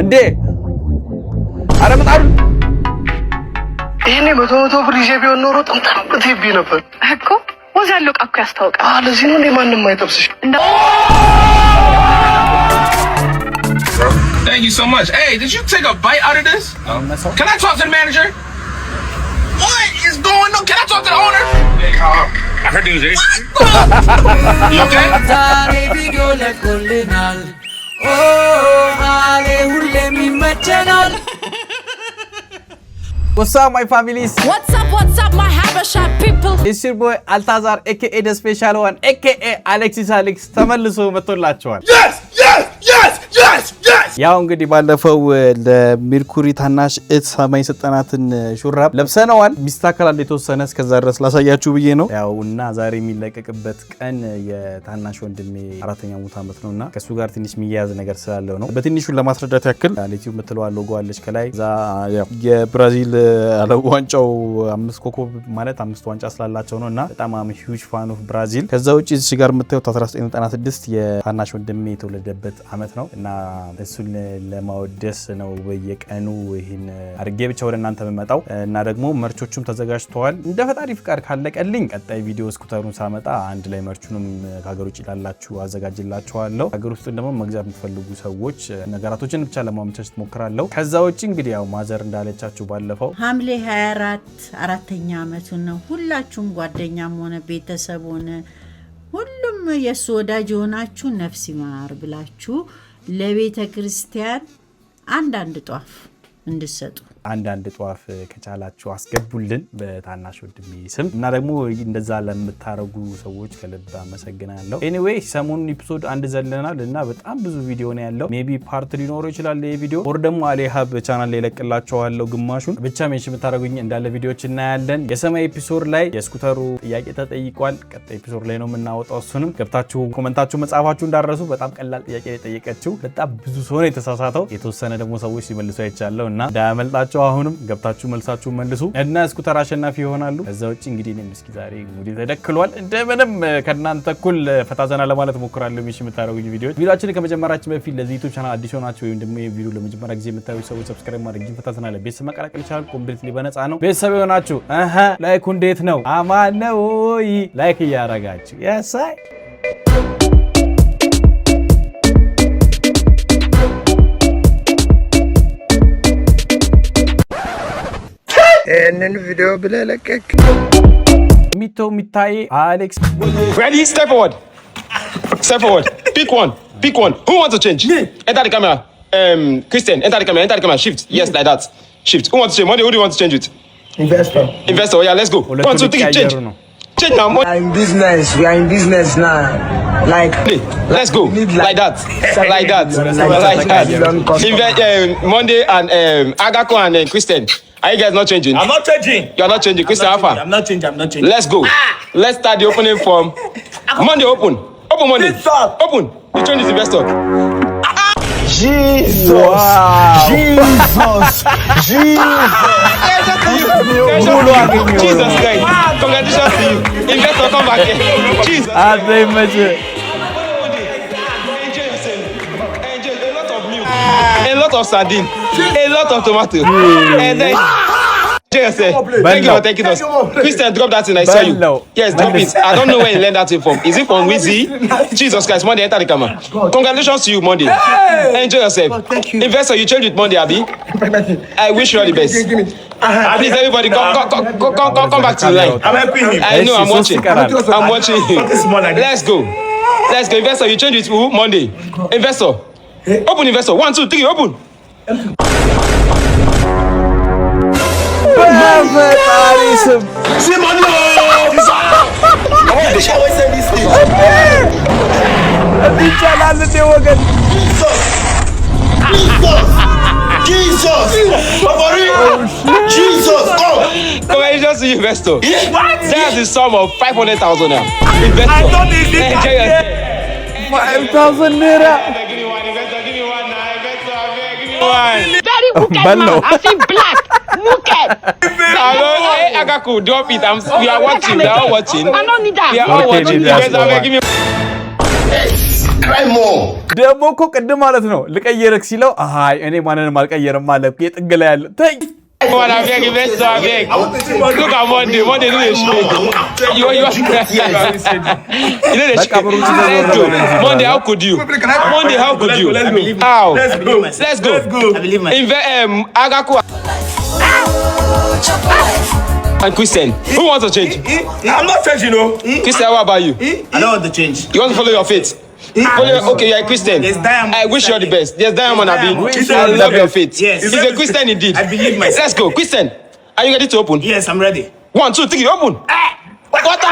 እንዴ አረ መጣሩ ይሄኔ መቶ ብር ይዤ ቢሆን ኖሮ ጥምጣም ብትይቢ ነበር እኮ ወዛለው ቃኩ ያስታውቃል ለዚህ ነው እንዴ ማንንም አይጠብስሽ Thank you so much. Hey, did you take a bite out of this? Can I talk to the manager? What is going on? Can I talk to the owner? Hey, calm. I heard you was there. You okay? What's up, my families? What's up, my Habesha people? It's your boy Altazar, aka the special one, aka Alexis Alex. ተመልሶ መጥቶላችኋል. Yes! ያው እንግዲህ ባለፈው ለሚርኩሪ ታናሽ እት ሰማይ ሰጠናትን ሹራብ ለብሰናል ሚስተካከላል የተወሰነ እስከዛ ድረስ ላሳያችሁ ብዬ ነው ያው እና ዛሬ የሚለቀቅበት ቀን የታናሽ ወንድሜ አራተኛ ሙት አመት ነውና ከሱ ጋር ትንሽ የሚያያዝ ነገር ስላለው ነው በትንሹ ለማስረዳት ያክል ዩቲዩብ ምትለው ሎጎ አለች ከላይ ዛ የብራዚል ዓለም ዋንጫው 5 ኮከብ ማለት 5 ዋንጫ ስላላቸው ነውና በጣም ሂውጅ ፋን ኦፍ ብራዚል ከዛ ውጪ እዚህ ጋር የምታዩት 1996 የታናሽ ወንድሜ የተወለደበት አመት ነው እና እሱን ለማወደስ ነው በየቀኑ ይሄን አርጌ ብቻ ወደ እናንተ መመጣው እና ደግሞ መርቾቹም ተዘጋጅተዋል እንደ ፈጣሪ ፍቃድ ካለቀልኝ ቀጣይ ቪዲዮ ስኩተሩን ሳመጣ አንድ ላይ መርቹንም ከሀገር ውጪ ላላችሁ አዘጋጅላችኋለሁ ሀገር ውስጥ ደግሞ መግዛት የምትፈልጉ ሰዎች ነገራቶችን ብቻ ለማመቻቸት ሞክራለሁ ከዛ ውጪ እንግዲህ ያው ማዘር እንዳለቻችሁ ባለፈው ሐምሌ 24 አራተኛ አመቱ ነው ሁላችሁም ጓደኛም ሆነ ቤተሰብ ሆነ ሁሉም የሱ ወዳጅ ሆናችሁ ነፍስ ይማር ብላችሁ ለቤተ ክርስቲያን አንድ ጧፍ እንድሰጡ አንድ ጧፍ ከቻላችሁ አስገቡልን በታናሽ ወንድሜ ስም እና ደግሞ እንደዛ ለምታረጉ ሰዎች ከልብ አመሰግናለሁ ኤኒዌይ ሰሞኑን ኤፒሶድ አንድ ዘለናል እና በጣም ብዙ ቪዲዮ ነው ያለው ሜቢ ፓርት ሊኖር ይችላል ይሄ ቪዲዮ ኦር ደግሞ አሌሃብ ቻናል ላይ ለቅላችኋለሁ ግማሹን ብቻ ሜንሽን ብታረጉኝ እንዳለ ቪዲዮዎች እናያለን የሰማይ ኤፒሶድ ላይ የስኩተሩ ጥያቄ ተጠይቋል ቀጣይ ኤፒሶድ ላይ ነው የምናወጣው እሱንም ገብታችሁ ኮሜንታችሁ መጻፋችሁ እንዳረሱ በጣም ቀላል ጥያቄ ጠይቀችሁ በጣም ብዙ ሰው ነው የተሳሳተው የተወሰነ ደግሞ ሰዎች ሲመልሱ አይቻለሁ እና እንዳያመልጣችሁ አሁንም ገብታችሁ መልሳችሁ መልሱ እና ስኩተር አሸናፊ ይሆናሉ ከዛ ውጪ እንግዲህ እኔም እስኪ ዛሬ ሙዲ ተደክሏል እንደምንም ከናንተ እኩል ፈታዘና ለማለት ሞክራለሁ ሚሽ የምታረጉኝ ቪዲዮአችን ከመጀመራችን በፊት ለዚህ ዩቲዩብ ቻናል አዲስ ሆናችሁ ወይም ደግሞ ቪዲዮ ለመጀመሪያ ጊዜ የምታዩ ሰዎች ሰብስክራይብ ማድረግ ፈታዘና ለቤተሰብ መቀላቀል ይችላል ኮምፕሊትሊ በነፃ ነው ቤተሰብ ሆናችሁ ላይክ እንዴት ነው አማን ነው ወይ ላይክ ያረጋችሁ ያሳይ ይሄንን ቪዲዮ ብለህ ለቀቅ ሚታይ አሌክስ Ready? Step forward. Pick one. Who wants to change? Enter the camera. Christian, enter the camera. Shift. Yes, like that. Shift. Who wants to change? Money, who do you want to change with? Investor. Yeah, let's go. 1, 2, 3, change. Change now. We are in business now. Like Let's go. Like that. Monday and Agako and Christian. Are you guys not changing? I'm not changing. You're not changing. Christian Alpha. I'm not changing. Let's go. Let's start the opening from Monday. Open Monday. Open. You change this investor. Jesus. Wow. Jesus Christ. Congratulations to you. Investor, come back here. Jesus. Enjoy a lot of milk, a lot of sardine, a lot of tomato, and then thank you us. Christian, drop that thing I saw you. Yes, drop it. I don't know where you learned that thing from. Is it from Wizzy? Jesus Christ, Monday, enter the camera. Congratulations to you, Monday. Enjoy yourself. Investor, you changed with Monday, Abi. I wish you all the best. Please, everybody, come back to the line. I'm helping him. I know, I'm watching you. Let's go. Investor, you changed with who? Monday. Investor. Open investor. 1, 2, 3, open. See money. Jesus. Congratulations to you, investor. What? That's the sum of 500,000 now. Investor. I don't need it. Enjoy yourself. 5,000 naira. Give me one. Very wicked man I see black wicked Hello, hey Agaku, drop it. We are watching. We are all watching. I don't need that. We are all watching. Give me Cry more. ደግሞ እኮ ቅድም ማለት ነው ልቀየርክ ሲለው አይ እኔ ማንንም አልቀየርም ማለት የጥግ ላይ ያለ ተይ What I beg, investor, I beg. Look at Monday. Monday do a shit. You know the shit. Monday, how could you? Monday, how could you? How? Let's go. I believe myself. Agaku. And Christian, who wants to change? I'm not changing, no. Christian, what about you? I don't want to change. You want to follow your faith? Okay, you're a Christian. There's diamond. I wish you all the best. There's diamond, Abi. I love your faith. Yes. He's a Christian indeed. I believe myself. Let's go. Christian, are you ready to open? Yes, I'm ready. 1, 2, 3, open. What the?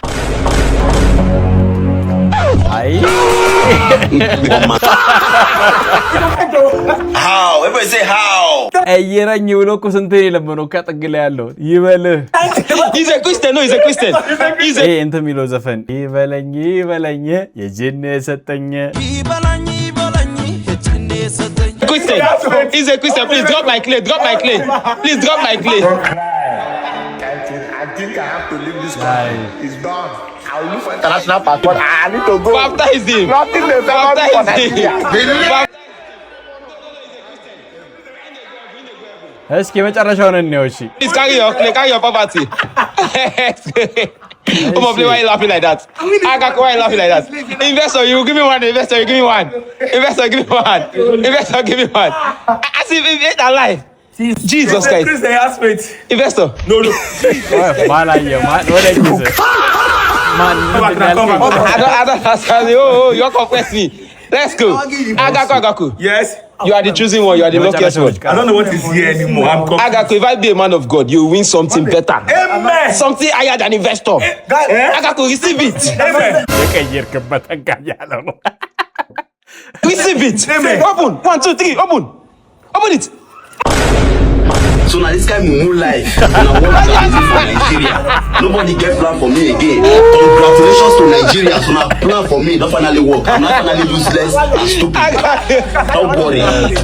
How? Everybody say how. ቀየረኝ ብሎ እኮ ስንቴ ለምነው ከጥግ ላይ ያለው ይበልህ He's a Christian. No, he's a Christian. He's a እንትን የሚለው ዘፈን ይበለኝ ይበለኝ የጅን የሰጠኝ Christian. He's a Christian. Please drop my clay. Drop my clay. Please drop my clay. I think I have to leave this country. It's done. I'll look for international passport. I need to go. Baptize him. Nothing they say about Baptize him. Nigeria. እስኪ መጨረሻውን እንየው እሺ Please carry your clay. Carry your property. Come on, play. Why you laughing like that? Agaku, why you laughing like that? Investor, you give me one. Investor, you give me one. Investor, give me one. Investor, give me one. As if it's alive. Jesus Christ. Christian, ask me. Investor. No. ማላየው ወደ ጊዜ ማን I don't understand. Oh, you're confessing me. Let's go. Agaku. Yes. You are the chosen one. You are the luckiest one. I don't know what is here anymore. I'm confused. Agaku, if I be a man of God, you will win something better. Amen. Something higher than investor. Agaku, receive it. Amen. የቀየርክበት እንጋያለው ነው Receive it. Open. 1, 2, 3. Open. Open it. So now this guy will life. And I want to visit for Nigeria. Nobody get plan for me again. Congratulations to Nigeria. So now plan for me. Don't finally work. I'm not finally useless and stupid. Don't worry.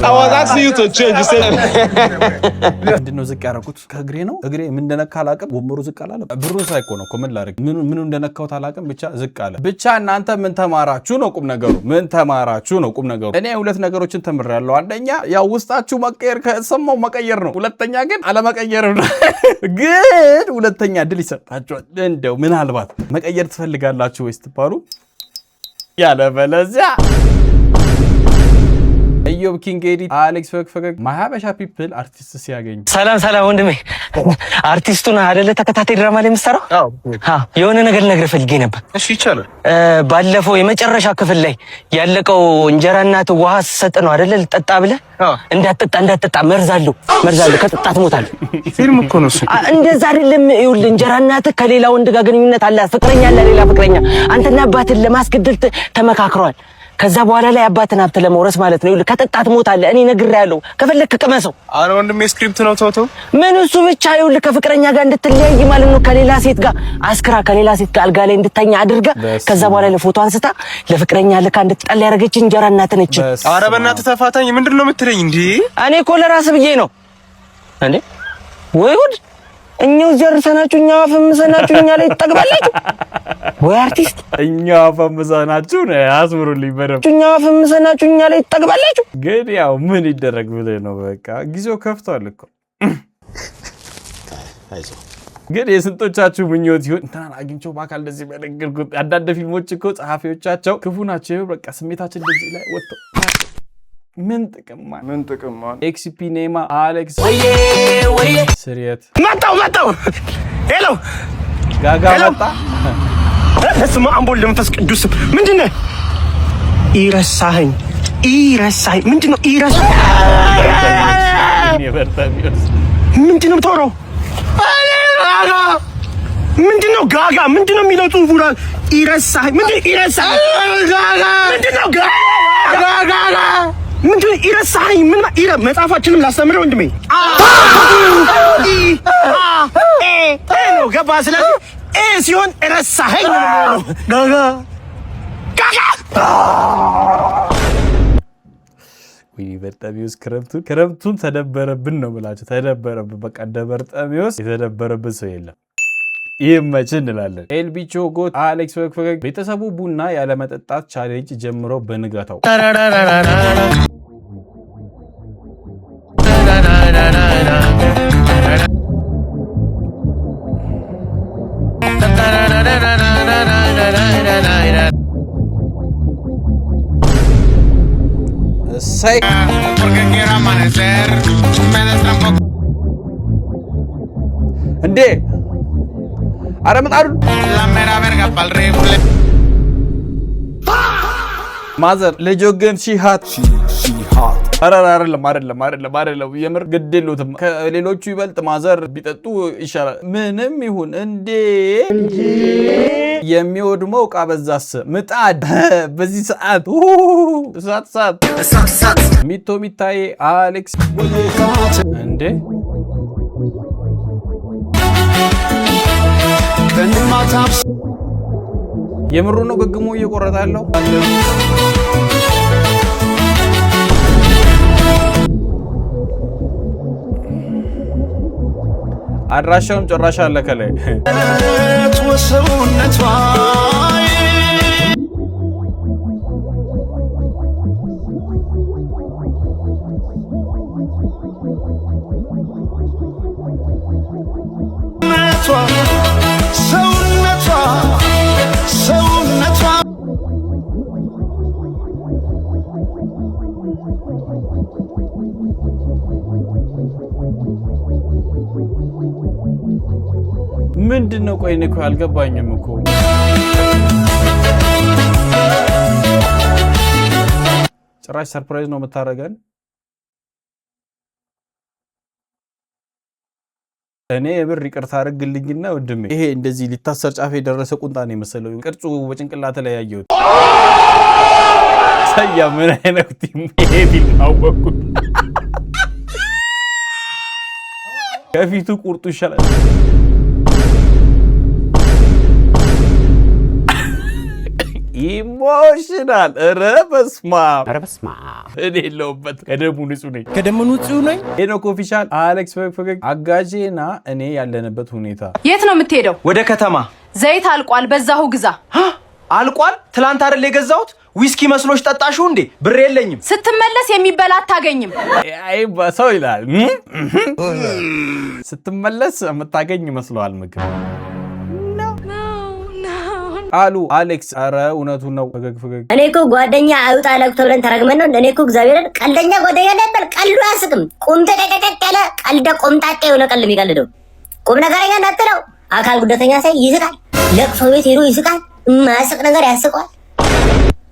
I was asking you to change. You said. ምንድነው ዝቅ ያደረኩት ከእግሬ ነው እግሬ ምን እንደነካ አላውቅም ወንበሩ ዝቅ አላለ ብሩ ሳይኮ ነው ኮመን ላድርግ ምን እንደነካው አላውቅም ብቻ ዝቅ አለ ብቻ እናንተ ምን ተማራችሁ ነው ቁም ነገሩ ምን ተማራችሁ ነው ቁም ነገሩ እኔ ሁለት ነገሮችን ተምሬያለሁ አንደኛ ያው ውስጣችሁ መቀየር ከሰማው መቀየር ነው ሁለተኛ ግን አለመቀየር ነው ግን ሁለተኛ ድል ይሰጣችኋል እንደው ምናልባት መቀየር ትፈልጋላችሁ ወይስ ትባሉ ያለ በለዚያ እዮብ ኪንግ ኤዲት አሌክስ ፈገግ ማሃበሻ ፒፕል አርቲስት ሲያገኝ ሰላም ወንድሜ አርቲስቱን አይደለ ተከታታይ ድራማ ላይ የምትሰራው አዎ የሆነ ነገር ልነግርህ ፈልጌ ነበር እሺ ይቻላል ባለፈው የመጨረሻ ክፍል ላይ ያለቀው እንጀራ እናት ውሃ ሰጠ ነው አይደለ ልጠጣ ብለህ እንዳትጠጣ መርዛለሁ ከጥጣት ትሞታለህ ፊልም እኮ ነው እሱ እንደዛ አይደለም ይኸውልህ እንጀራ እናት ከሌላ ወንድ ጋር ግንኙነት አላት ፍቅረኛ አለ ሌላ ፍቅረኛ አንተና አባትን ለማስገደል ተመካክረዋል ከዛ በኋላ ላይ አባትን ሀብት ለመውረስ ማለት ነው ይኸውልህ ከጥጣት ትሞታለህ እኔ ነግሬሃለሁ ከፈለክ ቅመሰው አረ ወንድሜ ስክሪፕት ነው ቶቶ ምን እሱ ብቻ ይኸውልህ ከፍቅረኛ ጋር እንድትለያይ ማለት ነው ከሌላ ሴት ጋር አስክራ ከሌላ ሴት ጋር አልጋ ላይ እንድተኛ አድርጋ ከዛ በኋላ ለፎቶ አንስታ ለፍቅረኛ ልካ እንድትጠላ ያደረገች እንጀራ እናት ነች አረ በእናትህ ተፋታኝ ምንድነው የምትለኝ እንዴ እኔ እኮ ለራስ ብዬ ነው እንዴ ወይ ጉድ እኛው ዘርሰናችሁ እኛው አፈምሰናችሁ እኛ ላይ ተጠግባላችሁ ወይ አርቲስት እኛው አፈምሰናችሁ ነው አስምሩልኝ በደም እኛው አፈምሰናችሁ እኛ ላይ ተጠግባላችሁ ግን ያው ምን ይደረግ ብለህ ነው በቃ ጊዜው ከፍቷል እኮ ግን የስንቶቻችሁ ምኞት ይሁን እንትና አግኝቼው ባካል እንደዚህ በነገርኩት አንዳንድ ፊልሞች እኮ ጸሐፊዎቻቸው ክፉ ናቸው በቃ ስሜታችን እንደዚህ ላይ ወጥቶ ምን ጥቅም ኤክስፒ ኔማ አሌክስ ወይ ስሪየት መጣው ሄሎ ጋጋ መጣ እስማ አምቦል ለመንፈስ ቅዱስ ምንድነው ኢረሳኸኝ ምንድነው ምንድነው ቶሮ ምንድነው ጋጋ ምንድነው የሚለው ጽሁፉ ኢረሳኸኝ ምንድነው ጋጋ ምንድነው ኢረሳኸኝ ምን መጽሐፋችንም ላስተምረው ወንድሜ ነው ገባ ስለዚህ ሲሆን ረሳኸኝ ነው ጋጋ ወይ በርጠሚውስ ክረምቱን ተደበረብን ነው ብላችሁ ተደበረብን በቃ ደበርጠሚውስ የተደበረብን ሰው የለም ይመች እንላለን። ኤልቢቾ ጎት አሌክስ ፈገግ ቤተሰቡ ቡና ያለ መጠጣት ቻሌንጅ ጀምረው በንጋታው እሰይ እንዴ አረ ምጣዱ ማዘር ልጆ ግን ሺሃት አይደለም የምር ግድ የለውም ከሌሎቹ ይበልጥ ማዘር ቢጠጡ ይሻላል። ምንም ይሁን እንዴ የሚወድመው ዕቃ በዛስ ምጣድ በዚህ ሰዓት እሳት ሚቶ ሚታይ አሌክስ እንዴ የምሩ ነው ግግሞ እየቆረጠ ያለው አድራሻውን ጭራሽ አለ ከላይ ምንድነው? ቆይ እኔ እኮ አልገባኝም እኮ ጭራሽ ሰርፕራይዝ ነው የምታረገን። እኔ የብር ይቅርታ አድርግልኝና ወንድሜ ይሄ እንደዚህ ሊታሰር ጫፍ የደረሰ ቁንጣ ነው የመሰለው ቅርጹ በጭንቅላት ላይ ያየሁት። ሰያ ምን አይነት ቲም ይሄ ቢልማወቁ ከፊቱ ቁርጡ ይሻላል። ኢሞሽናል ረበስማ እኔ የለሁበት ከደሙ ንጹህ ነኝ። ሄኖክ ኦፊሻል አሌክስ ፈገግ አጋዤና እኔ ያለንበት ሁኔታ። የት ነው የምትሄደው? ወደ ከተማ። ዘይት አልቋል፣ በዛሁ ግዛ። አልቋል? ትላንት አይደል የገዛሁት? ዊስኪ መስሎሽ ጠጣሹ እንዴ? ብር የለኝም። ስትመለስ የሚበላ አታገኝም። አይ ሰው ይላል ስትመለስ የምታገኝ መስሏል ምግብ አሉ አሌክስ። አረ እውነቱን ነው። ፈገግ እኔ እኮ ጓደኛ አውጣ ለቅቶ ብለን ተረግመን ነው። እኔ እኮ እግዚአብሔርን ቀልደኛ ጓደኛ ነበር። ቀልዱ አያስቅም። ቁምጠጠጠጥ ያለ ቀልደ ቆምጣጤ የሆነ ቀልድ የሚቀልደው ቁም ነገረኛ እንዳትለው። አካል ጉዳተኛ ሳይ ይስቃል። ለቅሶ ቤት ሄዶ ይስቃል። የማያስቅ ነገር ያስቀዋል።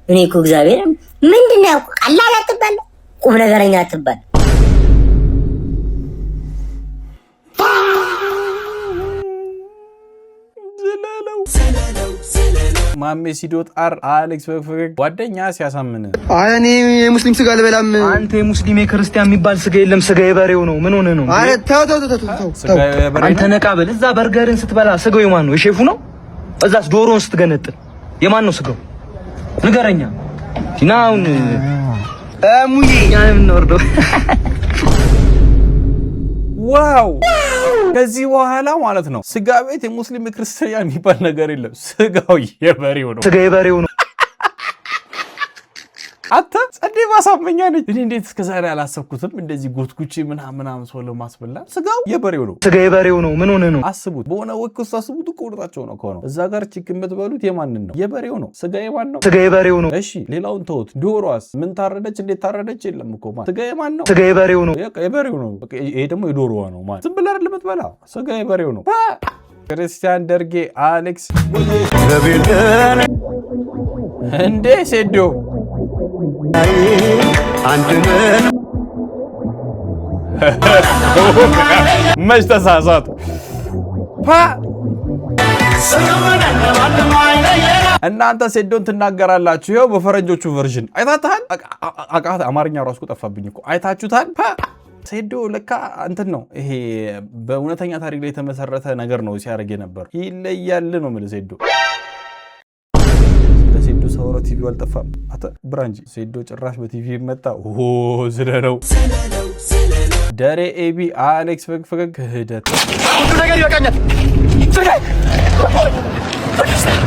እኔ እኮ እግዚአብሔርን ምንድነው ቀላል አትባል፣ ቁም ነገረኛ አትባል። ማሜ ሲዶት አር አሌክስ ፈገግ ጓደኛ ሲያሳምን አይ እኔ የሙስሊም ስጋ አልበላም። አንተ የሙስሊም የክርስቲያን የሚባል ስጋ የለም። ስጋ የበሬው ነው። ምን ሆነ ነው? አረ ተው አንተ ነቃ በል። እዛ በርገርን ስትበላ ስጋው የማን ነው? የሼፉ ነው? እዛስ ዶሮን ስትገነጥል የማን ነው ስጋው? ንገረኛ። ዲናውን ሙዬ ያንም ነው። ዋው ከዚህ በኋላ ማለት ነው ስጋ ቤት የሙስሊም ክርስቲያን የሚባል ነገር የለም። ስጋው የበሬው ነው። ስጋ የበሬው ነው። አታ ጸዴ ማሳመኛ ነኝ። እኔ እንዴት እስከዛሬ አላሰብኩትም? እንደዚህ ጎትኩቺ ምናምን ሰው ለማስበላት ስጋው የበሬው ነው። ስጋ የበሬው ነው። ምን ሆነ ነው? አስቡት። በሆነ ወቅት ውስጥ አስቡት እኮ ወጣቸው ነው ከሆነ እዛ ጋር ቺክን የምትበሉት የማንን ነው? የበሬው ነው። ስጋ የማን ነው? ስጋ የበሬው ነው። እሺ ሌላውን ተውት። ዶሮዋስ ምን ታረደች? እንዴት ታረደች? የለም እኮ ማለት ስጋ የማን ነው? ስጋ የበሬው ነው። የበሬው ነው። ይሄ ደግሞ የዶሮዋ ነው ማለት ዝም ብለህ አይደል የምትበላ። ስጋ የበሬው ነው። ክርስቲያን ደርጌ አሌክስ እንዴ ሴዶ መች ተሳሳቱ። እናንተ ሴዶን ትናገራላችሁ። ይኸው በፈረንጆቹ ቨርዥን አይታችኋል። አማርኛ ራሱ ጠፋብኝ እኮ አይታችሁታል። ሴዶ ለካ እንትን ነው ይሄ በእውነተኛ ታሪክ ላይ የተመሰረተ ነገር ነው ሲያደርግ የነበር። ይለያል ነው የምልህ ሴዶ ሴዶ ሰውሮ ቲቪው አልጠፋም። አተ ብራንጂ ሴዶ ጭራሽ በቲቪ መጣ። ስለለው ደሬ ኤቢ አሌክስ ፈገግ ክህደት ሁሉ ነገር ይበቃኛል።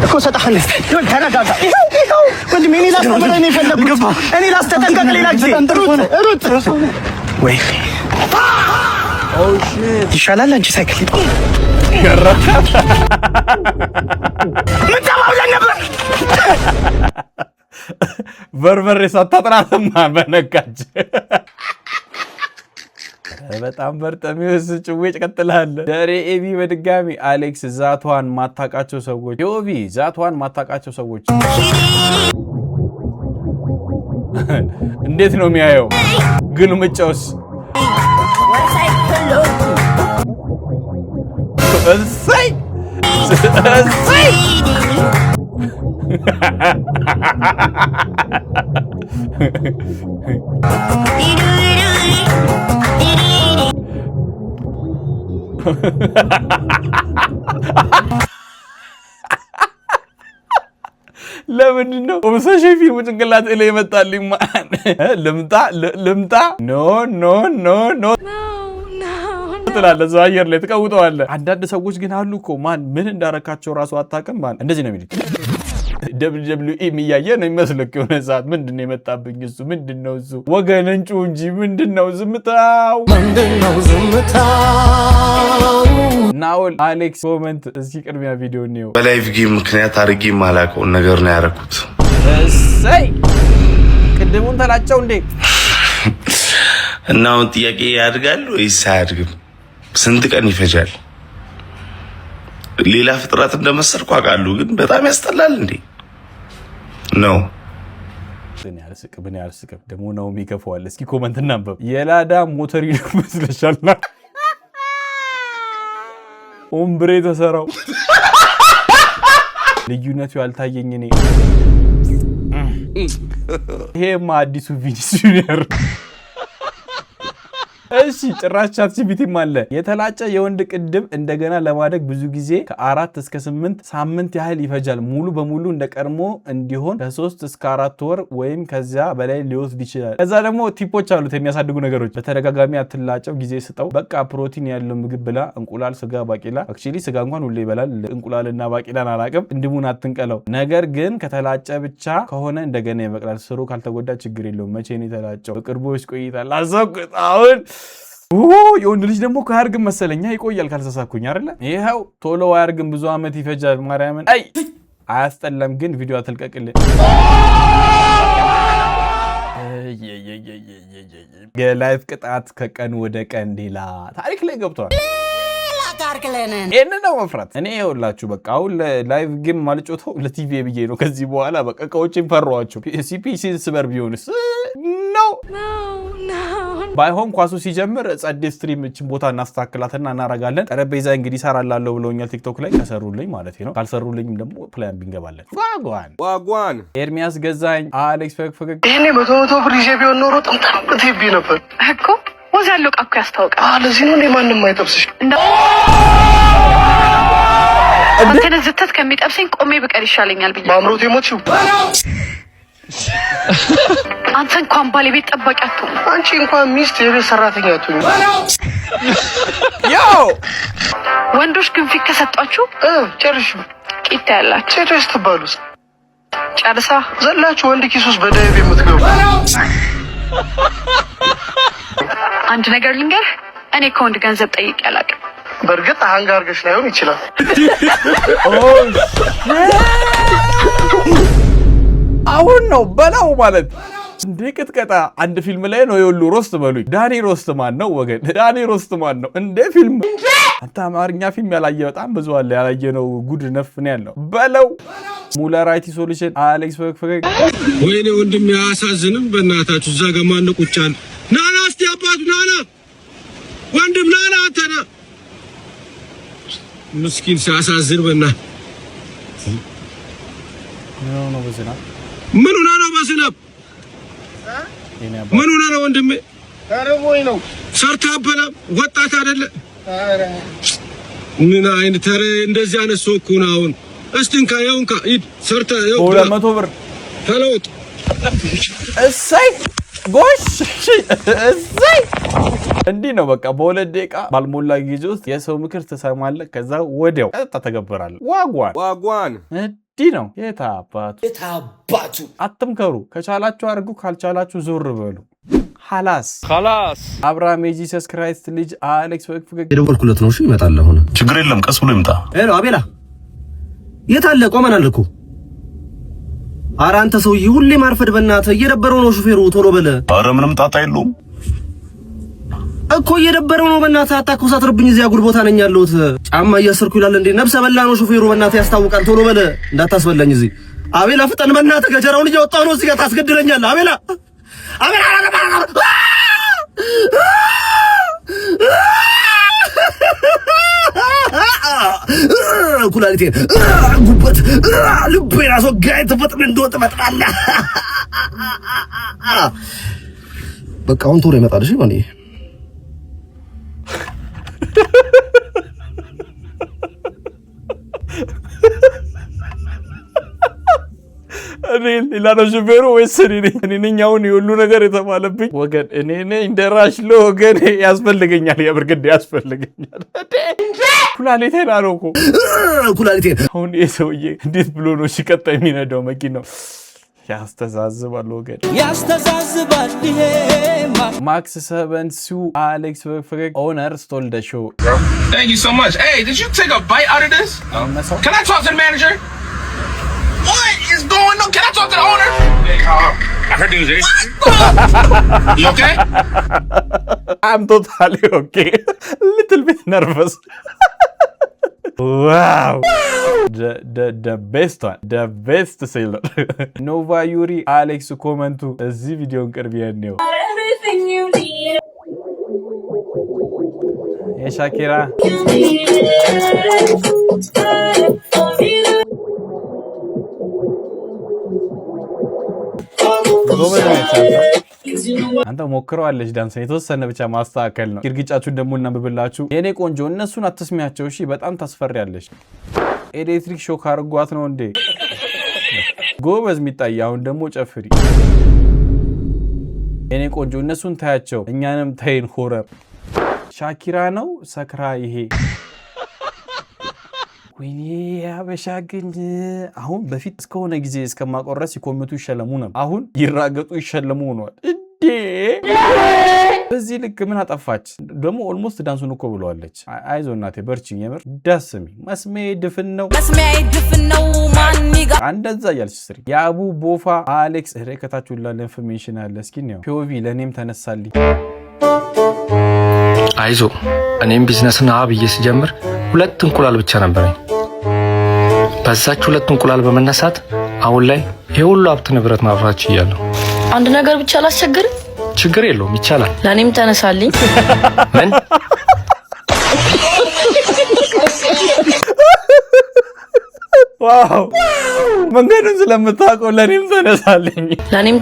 እኮ ሰጣኸኝ ተረጋጋ። ወንድሜ እኔ ላስተምርህ ነው የፈለኩት። እኔ ላስተጠንቀቅ ሌላ ጊዜ ሩጥ ወይ ይሻላል አንቺ ሳይክል ገረታት ምን ተባብለን ነበር? በርበሬ ሳታጥራትማ በነጋጅ በጣም በርጠሚውስ ጭዌ ጨቀጥላል። ደሬ ኤቢ በድጋሚ አሌክስ ዛቷን ማታቃቸው ሰዎች ዮቪ ዛቷን ማታቃቸው ሰዎች እንዴት ነው የሚያየው? ግልምጫውስ እሰይ እሰይ ለምንድን ነው ኦብሰሽን ፊልም ጭንቅላት ላይ የመጣልኝ? ማን ልምጣ ኖ ትላለህ። እዛው አየር ላይ ተቀውጠዋለህ። አንዳንድ ሰዎች ግን አሉ እኮ ማን ምን እንዳረካቸው ራሱ አታውቅም። ማን እንደዚህ ነው የሚሉት WWE የሚያየ ነው የሚመስልክ የሆነ ሰዓት ምንድነው የመጣብኝ? እሱ ምንድነው እሱ ወገን እንጩ እንጂ ምንድነው ዝምታው? ናውል አሌክስ ኮመንት እስኪ ቅድሚያ ቪዲዮ ነው በላይቭ ጌም ምክንያት አድርጌ የማላውቀውን ነገር ነው ያደረኩት። እሰይ ቅድሙን ተላጨው እንዴ? እና አሁን ጥያቄ ያድጋል ወይስ አያድግም? ስንት ቀን ይፈጃል? ሌላ ፍጥረት እንደመሰልኩ አውቃለሁ፣ ግን በጣም ያስጠላል እንዴ ነው። ምን ያልስቅም ደግሞ ነው የሚከፈዋል። እስኪ ኮመንት እናንበብ። የላዳ ሞተር ይመስልሻልና ኦምብሬ ተሰራው ልዩነቱ ያልታየኝ እኔ ይሄማ አዲሱ ቪኒሲየር እሺ ጭራሽ ቻትጂፒቲም አለ። የተላጨ የወንድ ቅድም እንደገና ለማደግ ብዙ ጊዜ ከ4 እስከ 8 ሳምንት ያህል ይፈጃል። ሙሉ በሙሉ እንደቀድሞ እንዲሆን ከ3 እስከ 4 ወር ወይም ከዚያ በላይ ሊወስድ ይችላል። ከዛ ደግሞ ቲፖች አሉት የሚያሳድጉ ነገሮች። በተደጋጋሚ አትላጨው፣ ጊዜ ስጠው። በቃ ፕሮቲን ያለው ምግብ ብላ፣ እንቁላል፣ ስጋ፣ ባቂላ። አክቹሊ ስጋ እንኳን ሁሌ ይበላል፣ እንቁላልና ባቂላን አላቅም። እንዲሙን አትንቀለው። ነገር ግን ከተላጨ ብቻ ከሆነ እንደገና ይበቅላል። ስሩ ካልተጎዳ ችግር የለውም። መቼ ነው የተላጨው? በቅርቦች ቆይታል። አሰብኩታውን የወንድ ልጅ ደግሞ ከአያርግም መሰለኛ ይቆያል ካልተሳኩኝ አይደለ? ይሄው ቶሎ አያርግም፣ ብዙ አመት ይፈጃል። ማርያምን አይ አያስጠላም። ግን ቪዲዮ አትልቀቅልኝ። የላይፍ ቅጣት ከቀን ወደ ቀን ሌላ ታሪክ ላይ ገብቷል። ይህን ነው መፍራት። እኔ ይኸውላችሁ በቃ አሁን ላይቭ ጌም ማልጮተው ለቲቪ ብዬ ነው። ከዚህ በኋላ በቃ እቃዎችን ፈሯቸው። ሲፒሲን ስበር ቢሆንስ ነው ባይሆን ኳሱ ሲጀምር ጸዴ ስትሪም እችን ቦታ እናስተካክላትና እናረጋለን። ጠረጴዛ እንግዲህ ሰራላለሁ ብለውኛል ቲክቶክ ላይ ከሰሩልኝ ማለት ነው። ካልሰሩልኝም ደግሞ ፕላን ቢንገባለን። ዋጓን ኤርሚያስ ገዛኝ አሌክስ ፈገግ ይሄኔ 100 ብር ይዤ ቢሆን ኖሮ ጥምጣም ብትሄድ ነበር እኮ ወዝ ያለው ቃኩ ያስታውቃል። ለዚህ ነው እንዴ ማንም አይጠብስሽ? አንተን ዝተት ከሚጠብሰኝ ቆሜ ብቀር ይሻለኛል ብዬ ማምሮት የሞትሽው አንተ እንኳን ባለቤት ጠባቂ አትሆን። አንቺ እንኳን ሚስት የቤት ሰራተኛ አትሆን። ያው ወንዶች ግን ፊት ከሰጧችሁ ጨርሹ ቂጣ ያላችሁ ሴቶች ትባሉስ ጨርሳ ዘላችሁ ወንድ ኪሱስ በዳይብ የምትገቡ። አንድ ነገር ልንገር፣ እኔ ከወንድ ገንዘብ ጠይቄ አላውቅም። በእርግጥ አሃንጋ አርገሽ ላይሆን ይችላል። አሁን ነው በላው ማለት እንዴ ቅጥቀጣ። አንድ ፊልም ላይ ነው የሁሉ ሮስት በሉኝ። ዳኒ ሮስት ማን ነው ወገን? ዳኒ ሮስት ማን ነው እንዴ? ፊልም አንተ አማርኛ ፊልም ያላየ በጣም ብዙ አለ። ያላየ ነው ጉድ ነፍን ያለው በለው። ሙለር አይቲ ሶሉሽን አሌክስ ፈገግ ወይኔ ወንድም ያሳዝንም። በእናታችሁ እዛ ጋር ማን ቁጫል? ናና እስቲ አባቱ ናና ወንድም ናና አንተና ምስኪን ሲያሳዝን በእናትህ ነው በዝናብ ምን ሆነ ነው? በዝናብ ምን ሆነ ነው ወንድሜ? ታረቦይ ነው ሰርታበላ ወጣት አይደለ? ምን አይነት ተረ እንደዚህ አይነት ሰው እኮ ነው አሁን። እስቲ እንካ ያውንካ ሂድ ሰርታ 200 ብር ተለውጥ። እሰይ ጎሽ እሰይ እንዲህ ነው በቃ በሁለት ደቂቃ ባልሞላ ጊዜ ውስጥ የሰው ምክር ትሰማለህ ከዛ ወዲያው ቀጥታ ተገበራለህ ዋጓን እንዲህ ነው የታባቱ አትምከሩ ከቻላችሁ አድርጉ ካልቻላችሁ ዞር በሉ خلاص አብርሃም የጂሰስ ክራይስት ልጅ አሌክስ ፈገግ የደወልኩለት ነው እሺ ይመጣል አሁን ችግር የለም ቀስ ብሎ ይምጣ ሄሎ አቤላ የት አለ ቆመናል እኮ ኧረ አንተ ሰውዬ ሁሌ ማርፈድ በእናትህ እየደበረው ነው ሹፌሩ ቶሎ በለ ኧረ ምንም ጣጣ የለውም እኮ እየደበረው ነው በእናትህ አታኮሳትርብኝ እዚያ ጉድ ቦታ ነኝ ያለሁት ጫማ እያሰርኩ ይላል እንዴ ነብሰ በላ ነው ሹፌሩ በእናትህ ያስታውቃል ቶሎ በለ እንዳታስበላኝ እዚህ አቤላ ፍጠን በእናትህ ገጀራውን እያወጣው ነው እዚህ ጋር ታስገድለኛለህ አቤላ ኩላሊቴን ጉበት ልቤን አስወጋኝ ተፈጥነ እንደወጥ መጥራለ በቃ አሁን ቶሎ ይመጣል እሺ ማን እኔ ሌላ ሹፌሩ ወይስ እኔ ነኝ አሁን የሁሉ ነገር የተባለብኝ ወገን እኔ ነኝ እንደራሽ ለወገን ያስፈልገኛል የብርግድ ያስፈልገኛል ኩላሊቴን አሮኩ ኩላሊቴን አሁን የሰውዬ እንዴት ብሎ ነው ሲቀጣ የሚነዳው መኪናው ያስተዛዝባል ወገን ያስተዛዝባል ይሄማ ማክስ 7 ሱ አሌክስ ፈገግ ኦነር stole the show Thank you so much. Hey, did you take a bite out of this? Can I talk to the manager? What is going on? Can I talk to the owner? Hey, calm. I heard you was there. You okay? I'm totally okay. Little bit nervous. Wow. The best one. The best sailor. Nova Yuri Alex comment to this video እንቀርቢያኔው Everything you need. Shakira. አንተ ሞክረዋለች ዳንስ የተወሰነ ብቻ ማስተካከል ነው ግርግጫችሁን ደሞ እናብብላችሁ የኔ ቆንጆ እነሱን አትስሚያቸው እሺ በጣም ታስፈሪያለሽ ኤሌክትሪክ ሾክ አርጓት ነው እንዴ ጎበዝ ሚጣይ አሁን ደሞ ጨፍሪ የኔ ቆንጆ እነሱን ታያቸው እኛንም ታይን ሆረር ሻኪራ ነው ሰክራ ይሄ ወይኔ ያበሻ ግን አሁን በፊት እስከሆነ ጊዜ እስከማቆረስ ይኮምቱ ይሸለሙ ነበር አሁን ይራገጡ ይሸለሙ ሆኗል እንዴ በዚህ ልክ ምን አጠፋች ደግሞ ኦልሞስት ዳንሱን እኮ ብለዋለች አይዞ እናቴ በርቺ የምር ደስሚ መስሜ ድፍን ነው አንደዛ ያልሽ ስሪ ያቡ ቦፋ አሌክስ ረከታችሁ ላለ ኢንፎርሜሽን አለ እስኪ ነው ፒኦቪ ለኔም ተነሳልኝ አይዞ እኔም ቢዝነስና አብዬ ሲጀምር ሁለት እንቁላል ብቻ ነበረኝ በዛች ሁለት እንቁላል በመነሳት አሁን ላይ የሁሉ ሀብት ንብረት ማፍራት ይያለሁ አንድ ነገር ብቻ ላስቸግር ችግር የለውም ይቻላል ለኔም ተነሳልኝ ምን ዋው መንገዱን ስለምታውቀው ለኔም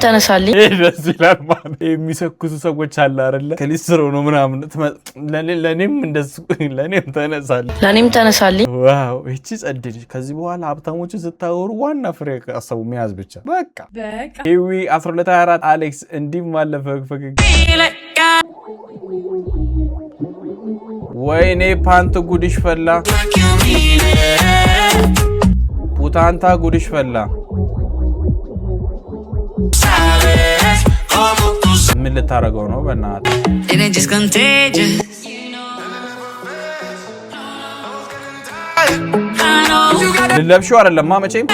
ተነሳልኝ ደስ ይላል ማለት የሚሰኩሱ ሰዎች አለ አይደለ ከሊስትሮ ነው ምናምን ለኔም ተነሳልኝ ዋው እቺ ጸድልሽ ከዚህ በኋላ ሀብታሞቹ ስታወሩ ዋና ፍሬ አሰቡ መያዝ ብቻ በቃ ሂዊ 1224 አሌክስ እንዲህ ማለፈ ፈገግ ወይኔ ፓንት ጉድሽ ፈላ ፑታንታ ጉድሽ ፈላ ምን ልታረገው ነው በእናትህ ልለብሽው አይደለም መቼም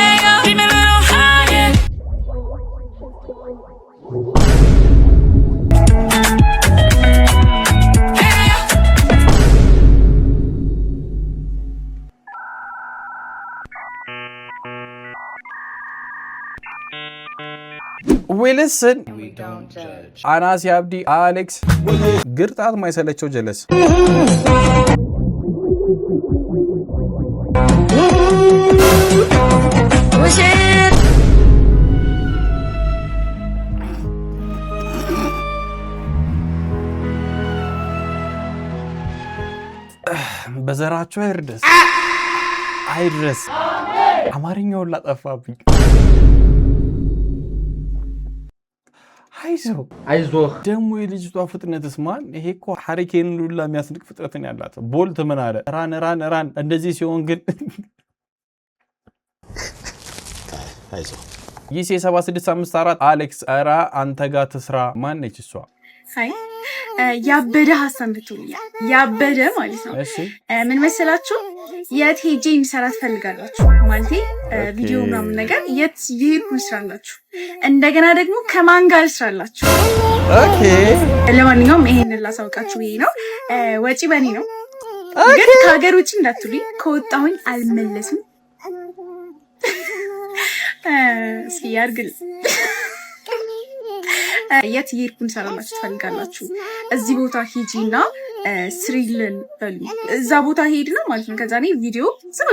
ዊልሰን አናስ ያብዲ አሌክስ ግርጣት ማይሰለቸው ጀለስ በዘራቸው አይድረስ አማርኛውን ላጠፋብኝ አይዞ ደግሞ የልጅቷ ፍጥነትስ ማን ይሄ እኮ ሐሪኬን ሁላ የሚያስንቅ ፍጥነትን ያላት ቦልት ምን አለ ራን እንደዚህ ሲሆን ግን አይዞ ይሴ 7654 አሌክስ አራ አንተ ጋር ትስራ ማን ነች እሷ አይ ያበደ ሐሳብ ብትሉኛል ያበደ ማለት ነው ምን መሰላችሁ የት ሄጄ እንሰራት ፈልጋላችሁ ማለት ቪዲዮ ምናምን ነገር የት ይሄድ መስራላችሁ እንደገና ደግሞ ከማን ጋር መስራላችሁ ኦኬ ለማንኛውም ይሄንን ላሳውቃችሁ ይሄ ነው ወጪ በኔ ነው ግን ከሀገር ውጪ እንዳትሉኝ ከወጣሁኝ አልመለስም እስኪ ያርግል የት ይሄድኩን ሰራላችሁ ትፈልጋላችሁ እዚህ ቦታ ሂጂና ስሪልን በሉ እዛ ቦታ ሄድና ማለት ነው ከዛ ነው ቪዲዮ ዝም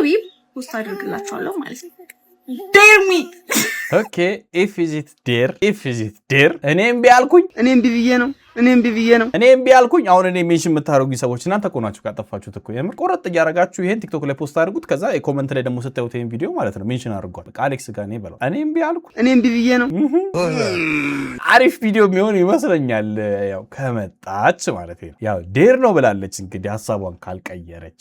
ፖስት አድርግላችኋለሁ ማለት ነው dare me okay if is it dare እኔም ቢያልኩኝ አሁን እኔ ሜንሽን የምታረጉኝ ሰዎች እናንተ ቆናችሁ ካጠፋችሁት እኮ የምር ቆረጥ ያረጋችሁ ይሄን ቲክቶክ ላይ ፖስት አድርጉት ከዛ የኮሜንት ላይ ደግሞ ስታዩት ይሄን ቪዲዮ ማለት ነው ሜንሽን አድርጓል በቃ አሌክስ ጋር ነው በለው እኔም ቢብዬ ነው አሪፍ ቪዲዮ የሚሆን ይመስለኛል ያው ከመጣች ማለት ነው ያው ዴር ነው ብላለች እንግዲህ ሐሳቧን ካልቀየረች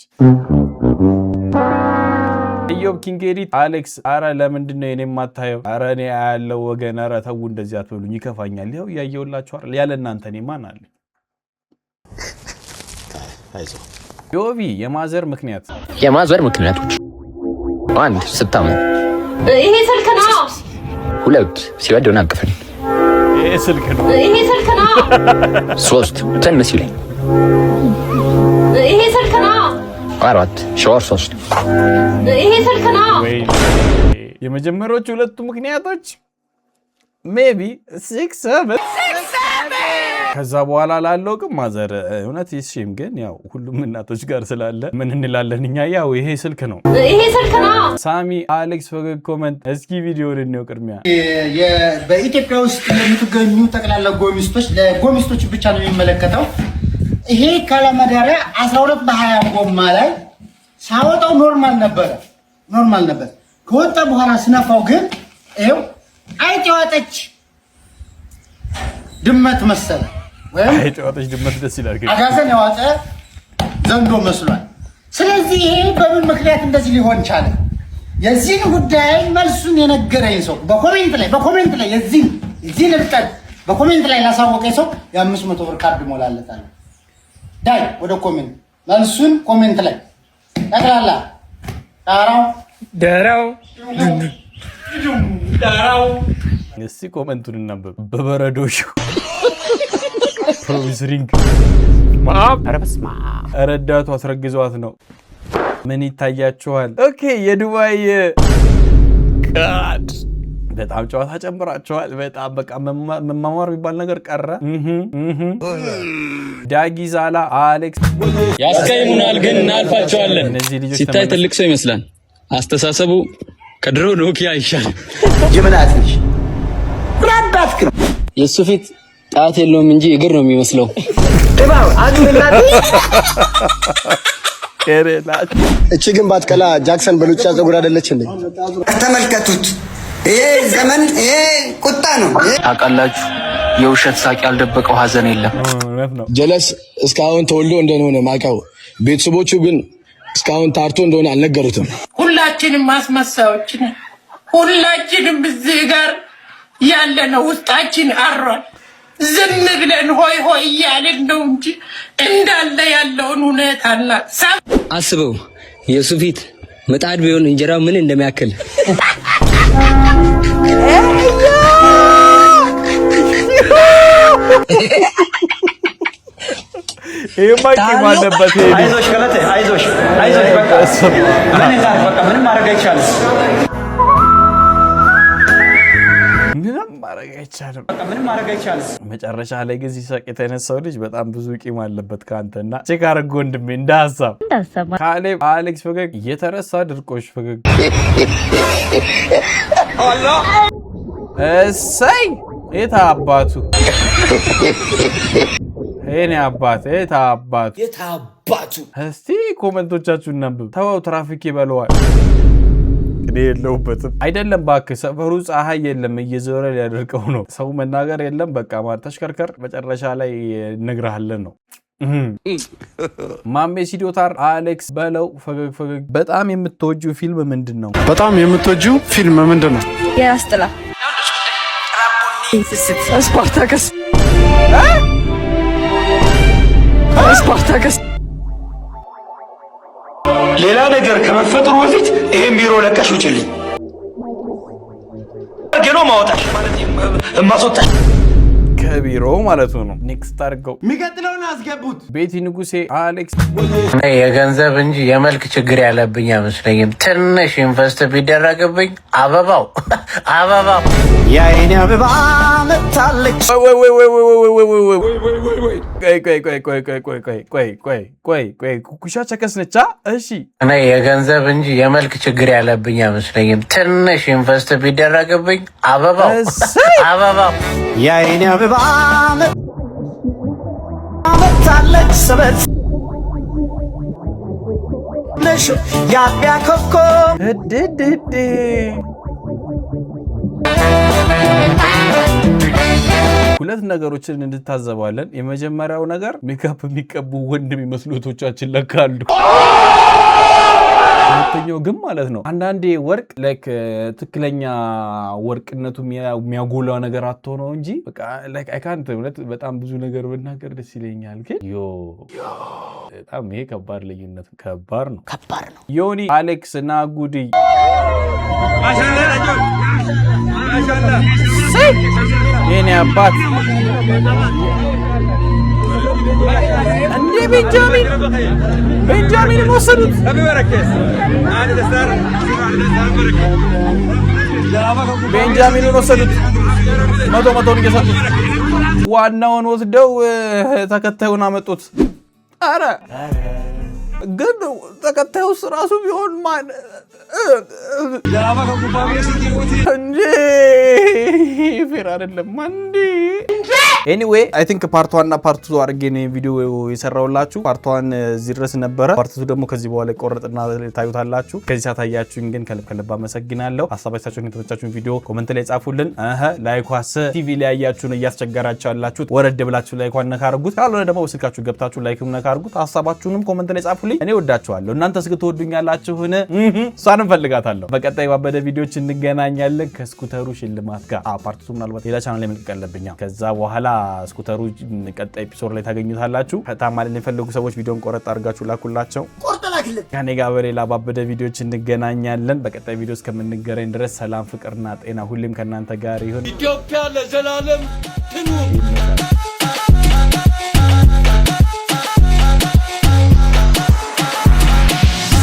ኢዮብ ኪንጌዲ አሌክስ አረ ለምንድን ነው እኔም ማታየው አረ እኔ ያለው ወገን አረ ተው እንደዚህ አትበሉኝ ይከፋኛል ያው ያየውላችሁ አይደል ያለ እናንተ እኔ ማን አለ አይዞ ዮቢ የማዘር ምክንያቶች አንድ ስታም ይሄ ስልክ ነው ሁለት ሲወደው ናቀፈኝ ይሄ ስልክ ነው ሶስት ትንሽ ይለኝ ይሄ ስልክ ነው አራት ሻወር ሶስት ይሄ ስልክ ነው የመጀመሪያዎቹ ሁለቱ ምክንያቶች ሜቢ 6 7 ከዛ በኋላ ላለው ግን ማዘር እውነት ይሽም ግን ያው ሁሉም እናቶች ጋር ስላለ ምን እንላለን እኛ ያው ይሄ ስልክ ነው ሳሚ አሌክስ ፈገግ ኮሜንት እስኪ ቪዲዮውን ነው ቅድሚያ በኢትዮጵያ ውስጥ የምትገኙ ጠቅላላ ጎሚስቶች ለጎሚስቶች ብቻ ነው የሚመለከተው ይሄ ካላማዳሪያ 12 በ20 ጎማ ላይ ሳወጣው ኖርማል ነበር ከወጣ በኋላ ስነፋው ግን ይሄው አይጤዋጠች ድመት መሰለ ወይ አይጤዋጠች ድመት ደስ ይላል ግን አጋዘን ያዋጠ ዘንዶ መስሏል ስለዚህ ይሄ በምን ምክንያት እንደዚህ ሊሆን ቻለ የዚህ ጉዳይ መልሱን የነገረኝ ሰው በኮሜንት ላይ የዚህ ልብጠት በኮሜንት ላይ ላሳወቀኝ ሰው የ500 ብር ካርድ ሞላለታል ዳይ ወደ ኮሜንት መልሱን ኮሜንት ላይ ጠቅላላ ዳራው እስቲ ኮሜንቱን እናንብብ በበረዶሽ ፕሮቪዝሪንግ አረበስማ ረዳቱ አስረግዟት ነው ምን ይታያችኋል ኦኬ የዱባይ ጋድ በጣም ጨዋታ ጨምራችኋል በጣም በቃ መማማር የሚባል ነገር ቀረ ዳጊዛላ አሌክስ ያስቀይሙናል ግን እናልፋቸዋለን ሲታይ ትልቅ ሰው ይመስላል አስተሳሰቡ ከድሮ ኖኪያ ይሻላል ጀመናትሽ ብራባትክ የሱ ፊት ጣት የለውም እንጂ እግር ነው የሚመስለው እባው አዱላት ከረላት እቺ ግን ባትቀላ ጃክሰን በሉጫ ፀጉር አይደለች እንዴ ተመልከቱት ይሄ ዘመን ይሄ ቁጣ ነው ታውቃላችሁ የውሸት ሳቅ ያልደበቀው ሀዘን የለም ጀለስ እስካሁን ተወልዶ እንደሆነ ማውቀው ቤተሰቦቹ ግን እስካሁን ታርቶ እንደሆነ አልነገሩትም ሁላችንም ማስመሳዮች ነን ሁላችንም እዚህ ጋር ያለነው ውስጣችን አሯል ዝም ብለን ሆይ እያልን ነው እንጂ እንዳለ ያለውን እውነታና አስበው የሱ ፊት ምጣድ ቢሆን እንጀራው ምን እንደሚያክል ይማቂ ማለበት አይዞሽ ገለቴ አይዞሽ በቃ ምን ይዛል በቃ ምንም ማድረግ አይቻልም ምንም ማድረግ አይቻልም መጨረሻ ላይ ግን ሲሳቅ የተነሳው ልጅ በጣም ብዙ ቂም አለበት ካንተና ቼክ አድርጎ ወንድሜ እንዳሐሳብ ካሌብ አሌክስ ፈገግ የተረሳ ድርቆሽ ፈገግ አላህ እሰይ የታባቱ እኔ አባቴ የታባቱ እስቲ ኮሜንቶቻችሁን እናንብብ ተው ትራፊክ ይበለዋል እኔ የለውበትም አይደለም ባክ ሰፈሩ ፀሐይ የለም እየዞረ ሊያደርቀው ነው ሰው መናገር የለም በቃ ማተሽከርከር መጨረሻ ላይ ነግራለን ነው ማሜ ሲዶታር አሌክስ በለው ፈገግ በጣም የምትወጂው ፊልም ምንድነው በጣም የምትወጂው ፊልም ምንድነው ያስጥላ ስፓርታከስ ስፓርታከስ ሌላ ነገር ከመፈጠሩ በፊት ይሄን ቢሮ ለቀሽ ውጪልኝ ገኖ ማውጣሽ ማለት ማስወጣሽ ከቢሮ ማለት ነው ኔክስት አድርገው የሚቀጥለውን አስገቡት ቤቲ ንጉሴ አሌክስ የገንዘብ እንጂ የመልክ ችግር ያለብኝ አይመስለኝም ትንሽ ኢንቨስት ቢደረግብኝ አበባው የአይኔ አበባ መታለች ቆይ ኩኩሻ ቸከስነቻ እሺ እኔ የገንዘብ እንጂ የመልክ ችግር ያለብኝ አይመስለኝም ትንሽ ኢንቨስት ቢደረግብኝ አበባው የአይኔ አበባ መታለች ሰበት ነሽ ያቢያ ኮኮ ሁለት ነገሮችን እንድታዘባለን የመጀመሪያው ነገር ሜካፕ የሚቀቡ ወንድ የሚመስሉቶቻችን ለካሉ ሁለተኛው ግን ማለት ነው አንዳንዴ ወርቅ ላይክ ትክክለኛ ወርቅነቱ የሚያጎላ ነገር አትሆነው እንጂ በቃ ላይክ አይ ካንት በጣም ብዙ ነገር በእናገር ደስ ይለኛል ግን በጣም ይሄ ከባድ ልዩነት ከባድ ነው ዮኒ አሌክስ እና ጉዲ የኔ አባት እንዴ ቤንጃሚን ወሰዱት ቤንጃሚን ወሰዱት መቶን እየሰጡት ዋናውን ወስደው ተከታዩን አመጡት አረ ግን ተከታዩስ ራሱ ቢሆን ማን እንዴ ፌር አይደለም እንዴ ኤኒዌይ አይ ቲንክ ፓርት 1 እና ፓርት 2 አድርጌ ነው ቪዲዮ የሰራውላችሁ ፓርት 1 እዚህ ድረስ ነበረ ፓርት 2 ደግሞ ከዚህ በኋላ ይቆረጥና ታዩታላችሁ ከዚህ ሳታያችሁኝ ግን ከልብ አመሰግናለሁ ሐሳባችሁን የተመቻችሁን ቪዲዮ ኮሜንት ላይ ጻፉልን ላይኳስ ቲቪ ላይ ያያችሁን እያስቸገራችሁ ያላችሁት ወረድ ብላችሁ ላይኳን ነካ አድርጉት ካልሆነ ደግሞ በስልካችሁ ገብታችሁ ላይክም ነካ አድርጉት ሐሳባችሁንም ኮሜንት ላይ ጻፉልኝ እኔ ወዳችኋለሁ እናንተስ ትወዱኛላችሁን እሷንም ፈልጋታለሁ በቀጣይ ባበደ ቪዲዮዎች እንገናኛለን ከስኩተሩ ሽልማት ጋር ፓርት 2 ምናልባት ሌላ ቻናል ላይ መልቀቀለብኛ ከዛ በኋላ ስኩተሩ ቀጣይ ኤፒሶድ ላይ ታገኙታላችሁ ታማልን የፈለጉ ሰዎች ቪዲዮን ቆረጥ አድርጋችሁ ላኩላቸው ከኔ ጋር በሌላ ባበደ ቪዲዮዎች እንገናኛለን በቀጣይ ቪዲዮ እስከምንገናኝ ድረስ ሰላም ፍቅርና ጤና ሁሌም ከናንተ ጋር ይሁን ኢትዮጵያ ለዘላለም ትኑር